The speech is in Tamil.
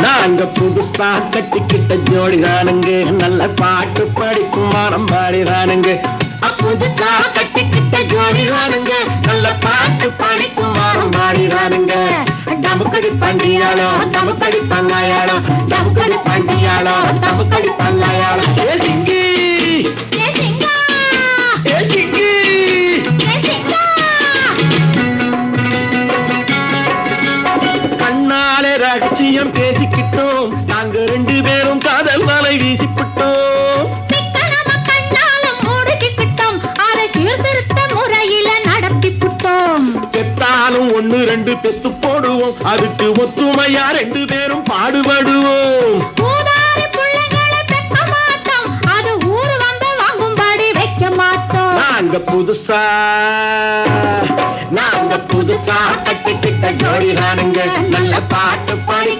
நாங்க புதுசா கட்டிக்கிட்ட ஜோடிதானுங்க, நல்ல பாட்டு படிக்கும் வாரம் பாடிதானுங்க. புதுசா கட்டிக்கிட்ட ஜோடிதானுங்க, நல்ல பாட்டு படிக்கும் வாரம் பாடிதானுங்க. டமுக்கடி பண்டியாளோ டமுக்கடி பங்காயாளோ, டமுக்கடி பண்டியாளோ டமுக்கடி பங்காயாளோ. ஏ சிங்கி ஏ சிங்கா ஏ சிங்கி ஏ சிங்கா. கண்ணாலே ரகசியம் பேசிக்கிட்டோம், நாங்க 2 பேரும் காதல் வலை வீசிக்கிட்டோம். பெத்தாலும் 1 2 பெத்து போடுவோம், அதுக்கு ஒத்துமையா 2 பேரும் பாடுபடுவோம். நாங்க புதுசா கட்டிக்கிட்ட ஜோடிதானுங்க, நல்ல பாட்டு பாடி